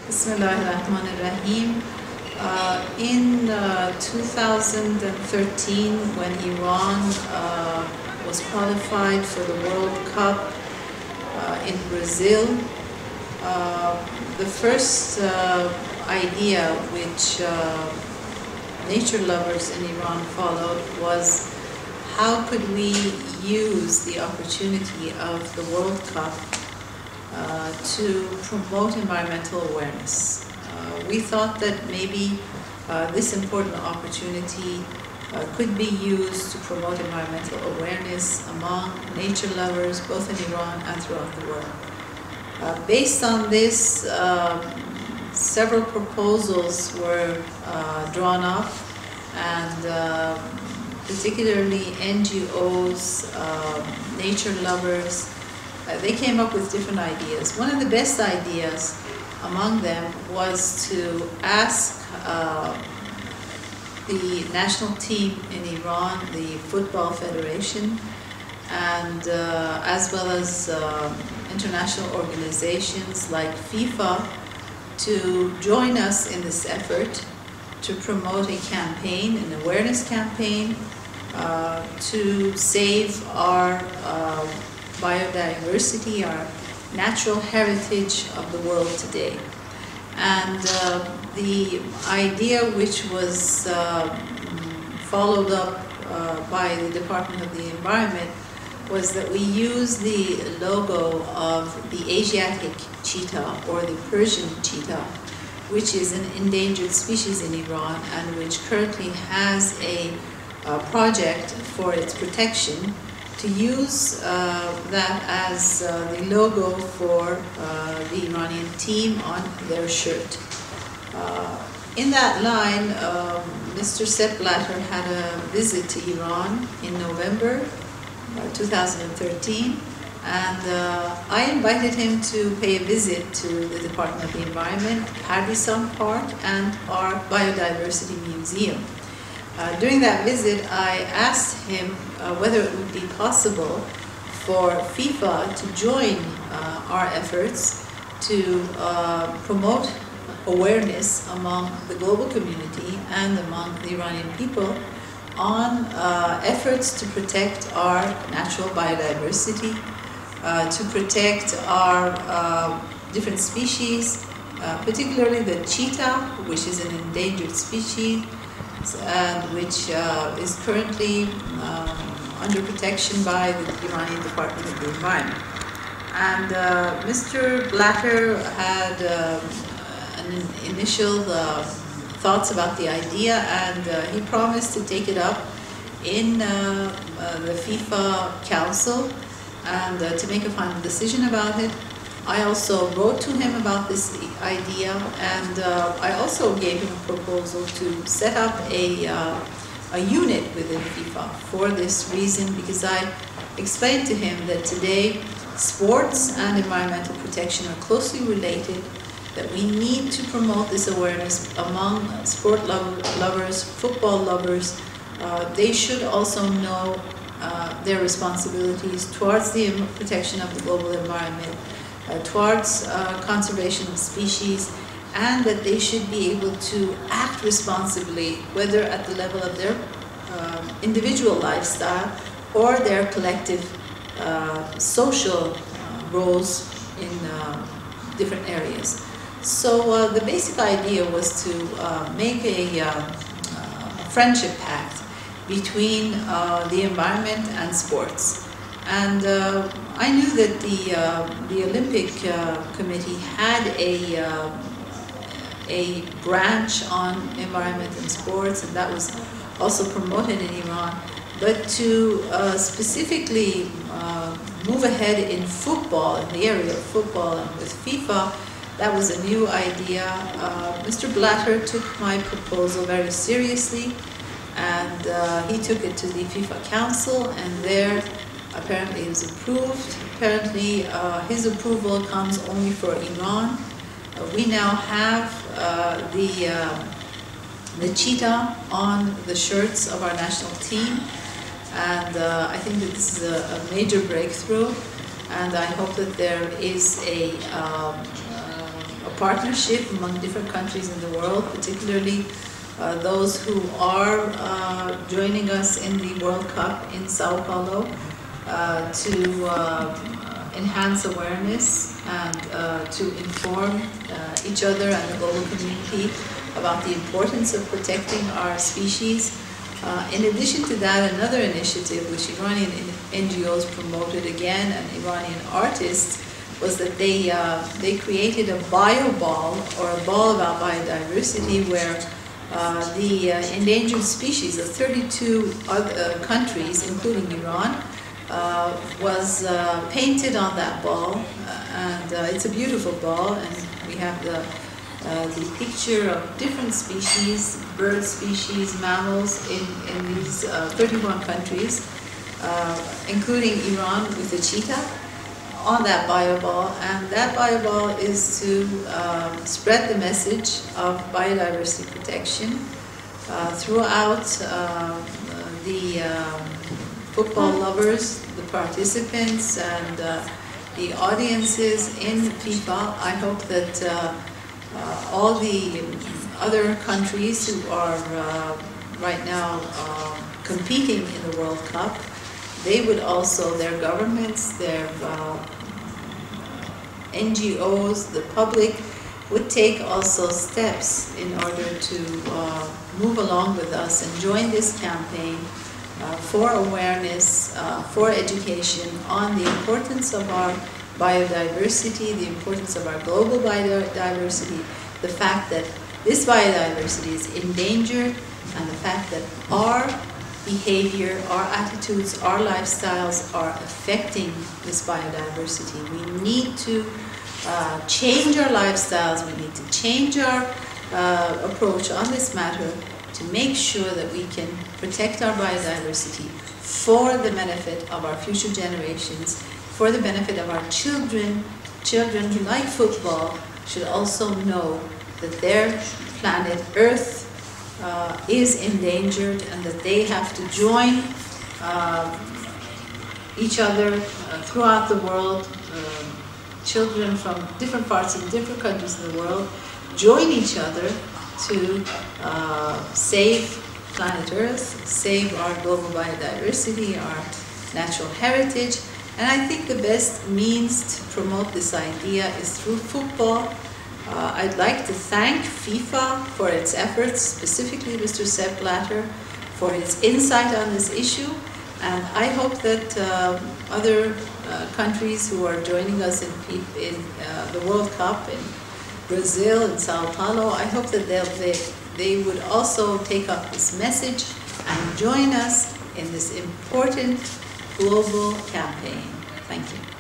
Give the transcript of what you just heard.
Bismillahirrahmanirrahim. In 2013, when Iran was qualified for the World Cup in Brazil, the first idea which nature lovers in Iran followed was, how could we use the opportunity of the World Cup to promote environmental awareness? We thought that maybe this important opportunity could be used to promote environmental awareness among nature lovers, both in Iran and throughout the world. Based on this, several proposals were drawn up, and particularly NGOs, nature lovers, they came up with different ideas. One of the best ideas among them was to ask the national team in Iran, the Football Federation, and as well as international organizations like FIFA, to join us in this effort to promote a campaign, an awareness campaign, to save our biodiversity, our natural heritage of the world today. And the idea, which was followed up by the Department of the Environment, was that we use the logo of the Asiatic cheetah, or the Persian cheetah, which is an endangered species in Iran and which currently has a project for its protection, to use that as the logo for the Iranian team on their shirt. In that line, Mr. Sepp Blatter had a visit to Iran in November 2013, and I invited him to pay a visit to the Department of the Environment, Hardison Park, and our Biodiversity Museum. During that visit, I asked him whether it would be possible for FIFA to join our efforts to promote awareness among the global community and among the Iranian people on efforts to protect our natural biodiversity, to protect our different species, particularly the cheetah, which is an endangered species, and which is currently under protection by the Iranian Department of the Environment. And Mr. Blatter had an initial thoughts about the idea, and he promised to take it up in the FIFA Council and to make a final decision about it. I also wrote to him about this idea, and I also gave him a proposal to set up a unit within FIFA for this reason, because I explained to him that today sports and environmental protection are closely related, that we need to promote this awareness among sport lovers, football lovers. They should also know their responsibilities towards the protection of the global environment, towards conservation of species, and that they should be able to act responsibly, whether at the level of their individual lifestyle or their collective social roles in different areas. So the basic idea was to make a friendship pact between the environment and sports. And I knew that the Olympic Committee had a branch on environment and sports, and that was also promoted in Iran. But to specifically move ahead in football, in the area of football, and with FIFA, that was a new idea. Mr. Blatter took my proposal very seriously, and he took it to the FIFA Council, and there apparently it was approved. Apparently his approval comes only for Iran. We now have the cheetah on the shirts of our national team, and I think that this is a major breakthrough, and I hope that there is a partnership among different countries in the world, particularly those who are joining us in the World Cup in Sao Paulo, to enhance awareness and to inform each other and the global community about the importance of protecting our species. In addition to that, another initiative which Iranian NGOs promoted again and Iranian artists was that they created a bio ball, or a ball about biodiversity, where the endangered species of 32 other countries, including Iran, was painted on that ball, and it's a beautiful ball, and we have the picture of different species, bird species, mammals in these 31 countries, including Iran with the cheetah on that bio ball. And that bio ball is to spread the message of biodiversity protection throughout the football lovers, the participants, and the audiences in FIFA. I hope that all the other countries who are right now competing in the World Cup, they would also, their governments, their NGOs, the public, would take also steps in order to move along with us and join this campaign for awareness, for education on the importance of our biodiversity, the importance of our global biodiversity, the fact that this biodiversity is endangered, and the fact that our behavior, our attitudes, our lifestyles are affecting this biodiversity. We need to change our lifestyles, we need to change our approach on this matter to make sure that we can protect our biodiversity for the benefit of our future generations, for the benefit of our children. Children who like football should also know that their planet Earth is endangered, and that they have to join each other throughout the world. Children from different parts of different countries in the world join each other to save planet Earth, save our global biodiversity, our natural heritage. And I think the best means to promote this idea is through football. I'd like to thank FIFA for its efforts, specifically Mr. Sepp Blatter for his insight on this issue. And I hope that other countries who are joining us in the World Cup in Brazil and Sao Paulo, I hope that they would also take up this message and join us in this important global campaign. Thank you.